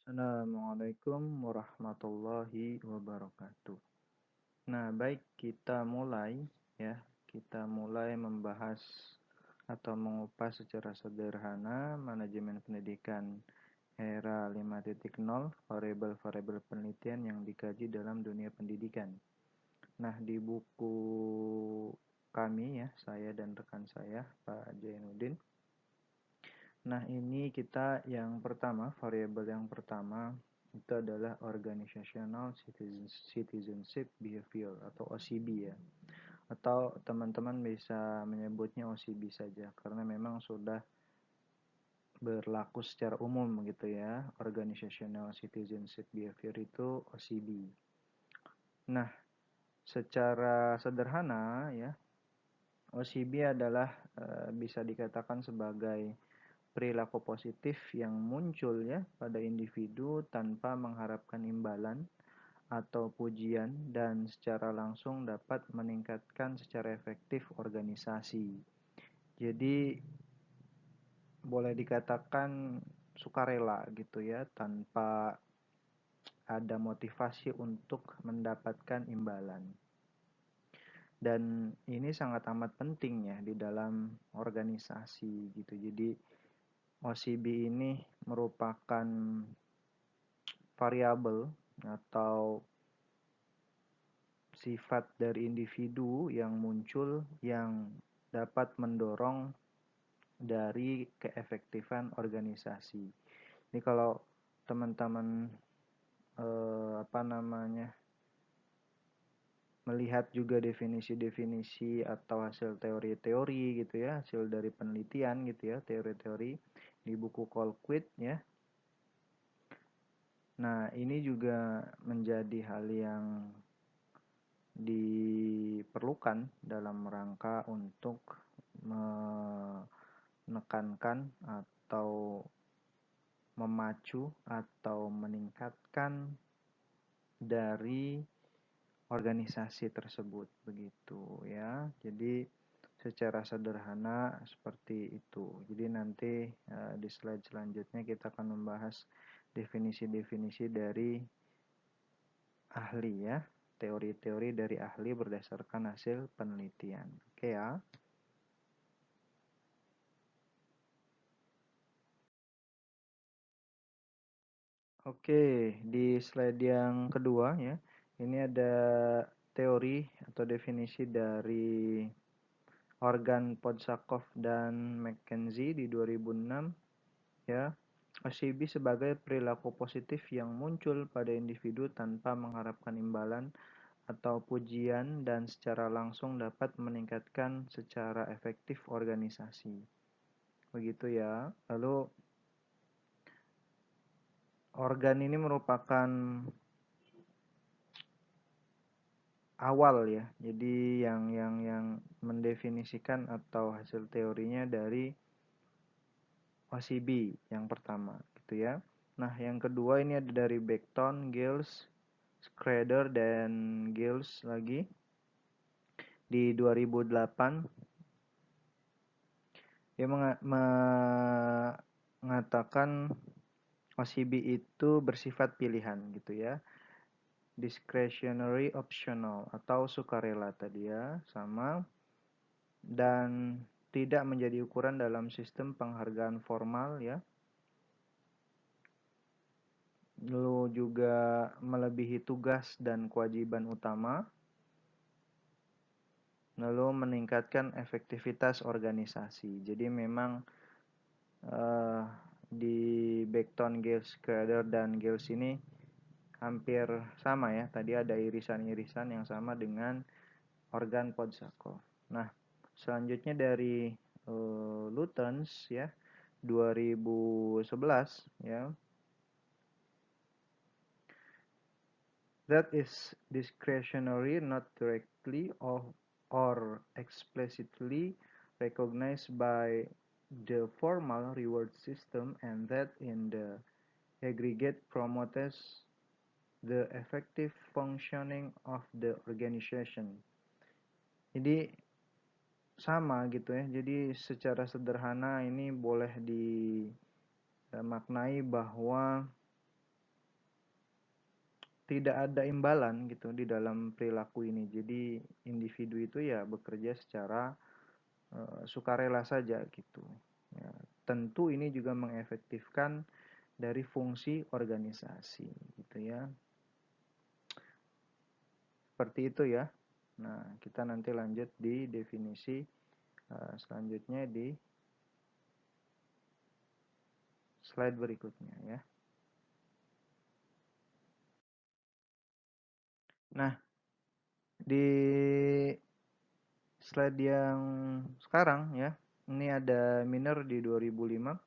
Assalamualaikum warahmatullahi wabarakatuh. Nah, baik kita mulai ya. Kita mulai membahas atau mengupas secara sederhana manajemen pendidikan era 5.0, variabel-variabel penelitian yang dikaji dalam dunia pendidikan. Nah, di buku kami ya, saya dan rekan saya, Pak Jainuddin. Nah, ini kita yang pertama, variabel yang pertama itu adalah Organizational Citizenship Behavior atau OCB ya. Atau teman-teman bisa menyebutnya OCB saja karena memang sudah berlaku secara umum gitu ya. Organizational Citizenship Behavior itu OCB. Nah, secara sederhana ya, OCB adalah bisa dikatakan sebagai perilaku positif yang muncul ya pada individu tanpa mengharapkan imbalan atau pujian dan secara langsung dapat meningkatkan secara efektif organisasi. Jadi boleh dikatakan sukarela gitu ya tanpa ada motivasi untuk mendapatkan imbalan. Dan ini sangat amat penting ya di dalam organisasi gitu. Jadi OCB ini merupakan variabel atau sifat dari individu yang muncul yang dapat mendorong dari keefektifan organisasi. Ini kalau teman-teman apa namanya melihat juga definisi-definisi atau hasil teori-teori gitu ya, hasil dari penelitian gitu ya, teori-teori di buku Colquitt ya. Nah, ini juga menjadi hal yang diperlukan dalam rangka untuk menekankan atau memacu atau meningkatkan dari organisasi tersebut begitu ya. Jadi secara sederhana seperti itu. Jadi nanti di slide selanjutnya kita akan membahas definisi-definisi dari ahli ya, teori-teori dari ahli berdasarkan hasil penelitian. Oke ya. Oke, di slide yang kedua ya, ini ada teori atau definisi dari Organ Podsakov dan McKenzie di 2006 ya. OCB sebagai perilaku positif yang muncul pada individu tanpa mengharapkan imbalan atau pujian dan secara langsung dapat meningkatkan secara efektif organisasi. Begitu ya. Lalu organ ini merupakan awal ya. Jadi yang mendefinisikan atau hasil teorinya dari OCB yang pertama gitu ya. Nah, yang kedua ini ada dari Beckton, Giles, Schrader dan Giles lagi di 2008. Dia mengatakan OCB itu bersifat pilihan gitu ya. Discretionary optional atau sukarela tadi ya, sama dan tidak menjadi ukuran dalam sistem penghargaan formal ya. Lalu juga melebihi tugas dan kewajiban utama. Lalu meningkatkan efektivitas organisasi. Jadi memang di Beckton, Giles, Schrader dan Giles ini hampir sama ya. Tadi ada irisan-irisan yang sama dengan organ Podsakov. Nah, selanjutnya dari Lutyens ya 2011 ya. That is discretionary, not directly or explicitly recognized by the formal reward system, and that in the aggregate promotes the effective functioning of the organization. Jadi sama gitu ya. Jadi secara sederhana ini boleh dimaknai bahwa tidak ada imbalan gitu di dalam perilaku ini. Jadi individu itu ya bekerja secara sukarela saja gitu. Ya, tentu ini juga mengefektifkan dari fungsi organisasi gitu ya. Seperti itu ya. Nah, kita nanti lanjut di definisi selanjutnya di slide berikutnya ya. Nah, di slide yang sekarang ya, ini ada Miner di 2005.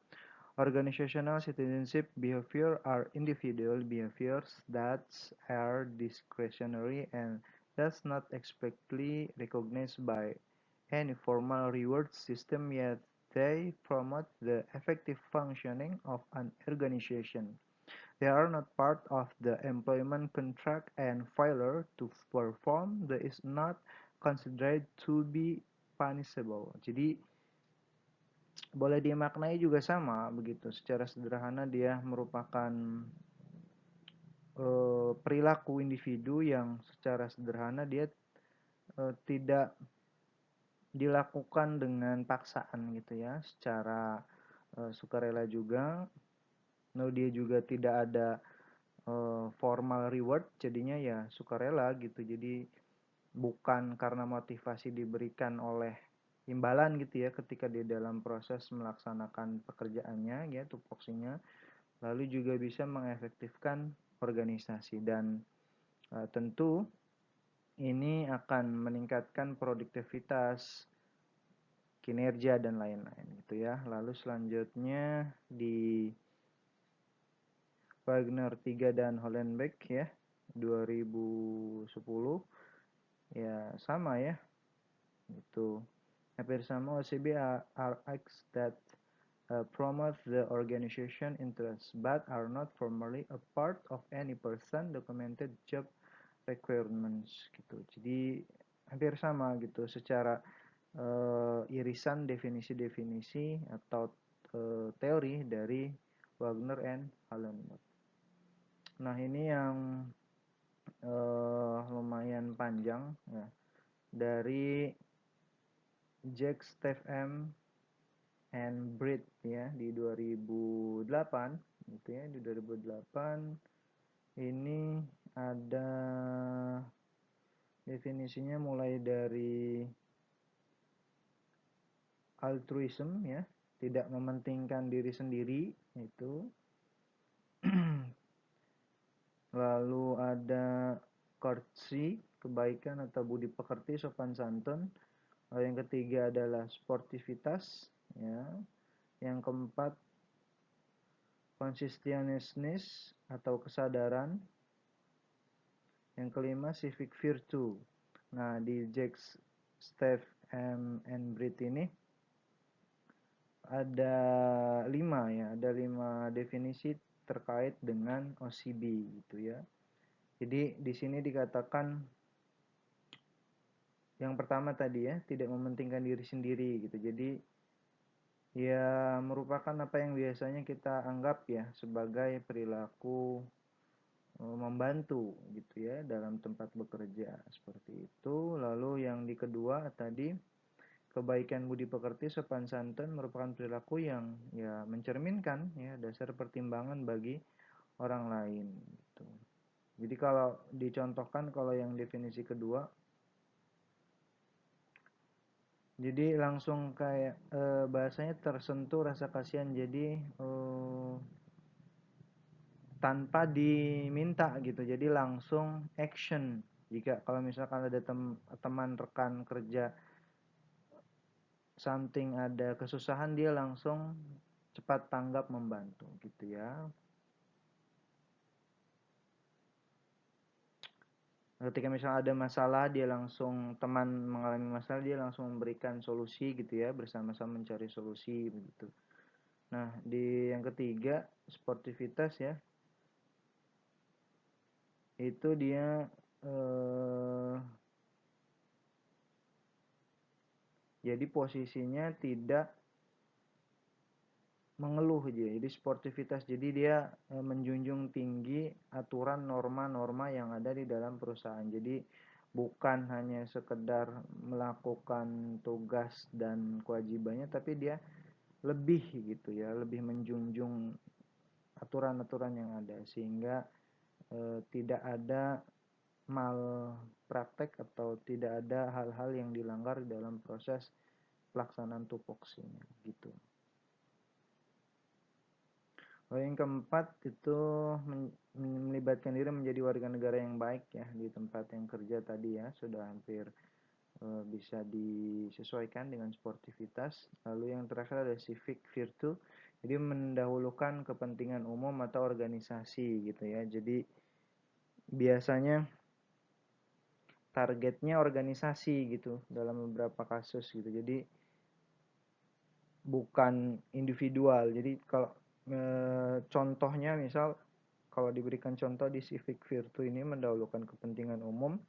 Organizational citizenship behavior are individual behaviors that are discretionary and thus not explicitly recognized by any formal reward system, yet they promote the effective functioning of an organization. They are not part of the employment contract, and failure to perform the is not considered to be punishable. Jadi boleh dimaknai juga sama begitu. Secara sederhana dia merupakan perilaku individu yang secara sederhana dia tidak dilakukan dengan paksaan gitu ya, secara sukarela juga. Lalu dia juga tidak ada formal reward, jadinya ya sukarela gitu. Jadi bukan karena motivasi diberikan oleh imbalan gitu ya ketika dia dalam proses melaksanakan pekerjaannya ya tupoksinya, lalu juga bisa mengefektifkan organisasi dan tentu ini akan meningkatkan produktivitas, kinerja dan lain-lain gitu ya. Lalu selanjutnya di Wagner 3 dan Hollenbeck ya 2010 ya sama ya, itu hampir sama. OCB are acts that promote the organization interests but are not formally a part of any person documented job requirements gitu. Jadi hampir sama gitu secara irisan definisi-definisi atau teori dari Wagner and Hallenberg. Nah ini yang lumayan panjang ya, dari Jack, Steve M, and Britt ya di 2008 gitu ya. Di 2008 ini ada definisinya mulai dari altruism ya, tidak mementingkan diri sendiri itu. Lalu ada courtesy, kebaikan atau budi pekerti, sopan santun. Lalu yang ketiga adalah sportivitas ya. Yang keempat conscientiousness atau kesadaran. Yang kelima civic virtue. Nah di Jack, Steve M, and Britt ini ada 5 ya, ada 5 definisi terkait dengan OCB gitu ya. Jadi di sini dikatakan yang pertama tadi ya, tidak mementingkan diri sendiri gitu. Jadi ya merupakan apa yang biasanya kita anggap ya sebagai perilaku membantu gitu ya dalam tempat bekerja seperti itu. Lalu yang di kedua tadi kebaikan budi pekerti, sopan santun merupakan perilaku yang ya mencerminkan ya dasar pertimbangan bagi orang lain gitu. Jadi kalau dicontohkan kalau yang definisi kedua, jadi langsung kayak bahasanya tersentuh rasa kasihan, jadi tanpa diminta gitu, jadi langsung action. Jika kalau misalkan ada teman rekan kerja something, ada kesusahan, dia langsung cepat tanggap membantu gitu ya. Ketika misalnya ada masalah, dia langsung, teman mengalami masalah, dia langsung memberikan solusi gitu ya, bersama-sama mencari solusi begitu. Nah di yang ketiga sportivitas ya, itu dia jadi posisinya tidak mengeluh aja. Jadi sportivitas. Jadi dia menjunjung tinggi aturan norma-norma yang ada di dalam perusahaan. Jadi bukan hanya sekedar melakukan tugas dan kewajibannya, tapi dia lebih gitu ya, lebih menjunjung aturan-aturan yang ada sehingga tidak ada malpraktek atau tidak ada hal-hal yang dilanggar dalam proses pelaksanaan tupoksinya gitu. Yang keempat itu melibatkan diri menjadi warga negara yang baik ya di tempat yang kerja tadi ya, sudah hampir bisa disesuaikan dengan sportivitas. Lalu yang terakhir ada civic virtue, jadi mendahulukan kepentingan umum atau organisasi gitu ya. Jadi biasanya targetnya organisasi gitu dalam beberapa kasus gitu. Jadi bukan individual. Jadi kalau contohnya misal kalau diberikan contoh di civic virtue ini mendahulukan kepentingan umum,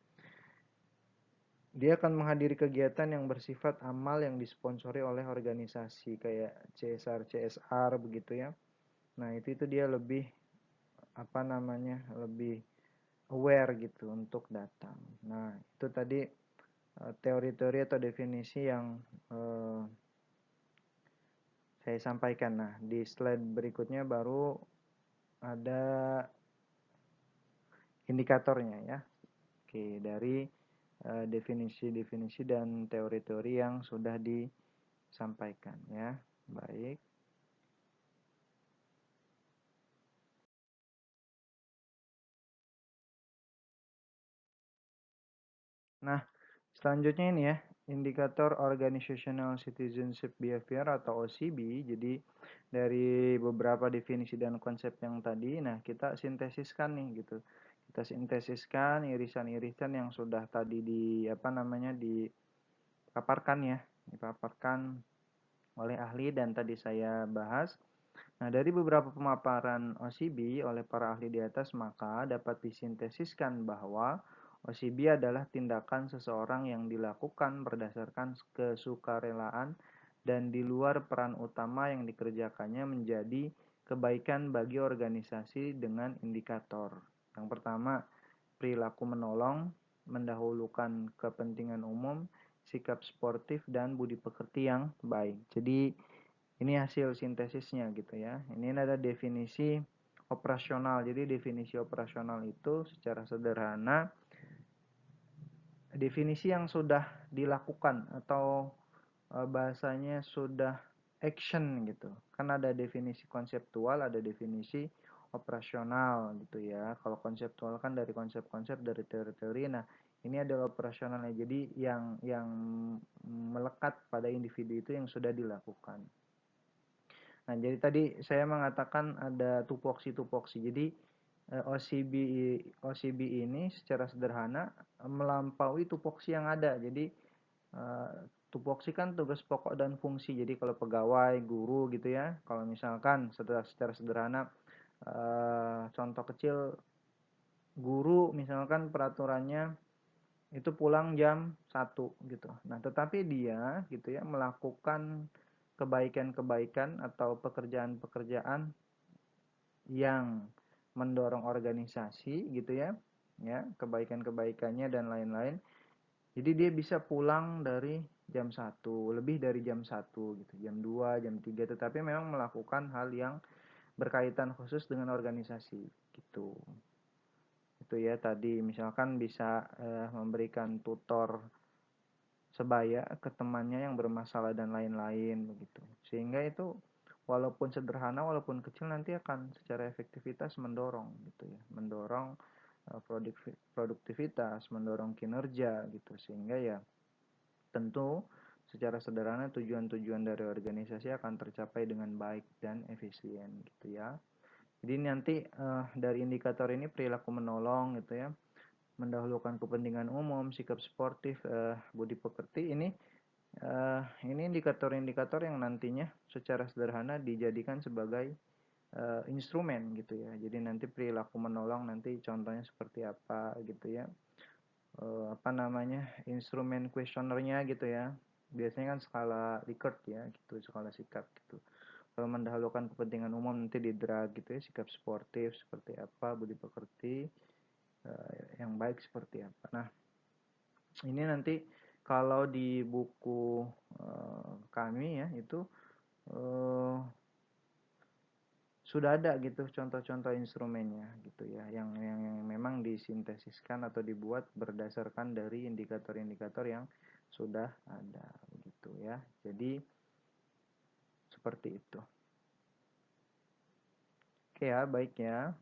dia akan menghadiri kegiatan yang bersifat amal yang disponsori oleh organisasi kayak CSR CSR begitu ya. Nah, itu dia lebih apa namanya? Lebih aware gitu untuk datang. Nah, itu tadi teori-teori atau definisi yang saya sampaikan. Nah, di slide berikutnya baru ada indikatornya ya. Oke, dari definisi-definisi dan teori-teori yang sudah disampaikan ya. Baik. Nah, selanjutnya ini ya, indikator Organizational Citizenship Behavior atau OCB. Jadi dari beberapa definisi dan konsep yang tadi, nah kita sintesiskan nih gitu. Kita sintesiskan irisan-irisan yang sudah tadi dipaparkan ya, dipaparkan oleh ahli dan tadi saya bahas. Nah, dari beberapa pemaparan OCB oleh para ahli di atas, maka dapat disintesiskan bahwa OCB adalah tindakan seseorang yang dilakukan berdasarkan kesukarelaan dan di luar peran utama yang dikerjakannya menjadi kebaikan bagi organisasi dengan indikator. Yang pertama, perilaku menolong, mendahulukan kepentingan umum, sikap sportif, dan budi pekerti yang baik. Jadi, ini hasil sintesisnya gitu ya. Ini ada definisi operasional. Jadi definisi operasional itu secara sederhana definisi yang sudah dilakukan atau bahasanya sudah action gitu. Kan ada definisi konseptual, ada definisi operasional gitu ya. Kalau konseptual kan dari konsep-konsep dari teori-teori. Nah, ini adalah operasionalnya. Jadi yang melekat pada individu itu yang sudah dilakukan. Nah, jadi tadi saya mengatakan ada tupoksi-tupoksi. Jadi OCB OCB ini secara sederhana melampaui tupoksi yang ada. Jadi tupoksi kan tugas pokok dan fungsi. Jadi kalau pegawai, guru gitu ya. Kalau misalkan secara sederhana contoh kecil guru misalkan peraturannya itu pulang jam 1 gitu. Nah, tetapi dia gitu ya melakukan kebaikan-kebaikan atau pekerjaan-pekerjaan yang mendorong organisasi gitu ya. Ya, kebaikan-kebaikannya dan lain-lain. Jadi dia bisa pulang dari jam 1, lebih dari jam 1 gitu, jam 2, jam 3, tetapi memang melakukan hal yang berkaitan khusus dengan organisasi gitu. Itu ya tadi misalkan bisa memberikan tutor sebaya ke temannya yang bermasalah dan lain-lain begitu. Sehingga itu walaupun sederhana, walaupun kecil nanti akan secara efektivitas mendorong gitu ya, mendorong produktivitas, mendorong kinerja gitu. Sehingga ya tentu secara sederhana tujuan-tujuan dari organisasi akan tercapai dengan baik dan efisien gitu ya. Jadi nanti dari indikator ini perilaku menolong gitu ya, mendahulukan kepentingan umum, sikap sportif, budi pekerti ini indikator-indikator yang nantinya secara sederhana dijadikan sebagai instrumen gitu ya. Jadi nanti perilaku menolong nanti contohnya seperti apa gitu ya. Instrumen kuesionernya gitu ya. Biasanya kan skala Likert ya gitu, skala sikap gitu. mendahulukan kepentingan umum nanti di drag gitu ya, sikap sportif seperti apa, budi pekerti yang baik seperti apa. Nah, ini nanti kalau di buku kami ya itu eh, sudah ada gitu contoh-contoh instrumennya gitu ya yang memang disintesiskan atau dibuat berdasarkan dari indikator-indikator yang sudah ada gitu ya. Jadi seperti itu. Oke ya, baik ya.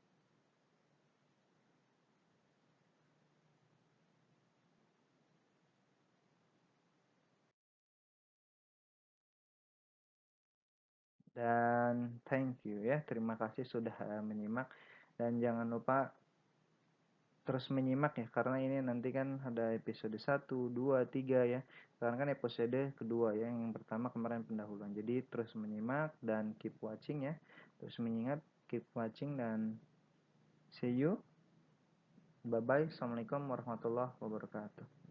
Dan thank you ya. Terima kasih sudah menyimak dan jangan lupa terus menyimak ya karena ini nanti kan ada episode 1, 2, 3 ya. Sekarang kan episode kedua ya. Yang pertama kemarin pendahuluan. Jadi terus menyimak dan keep watching ya. Terus mengingat keep watching dan see you. Bye bye. Assalamualaikum warahmatullahi wabarakatuh.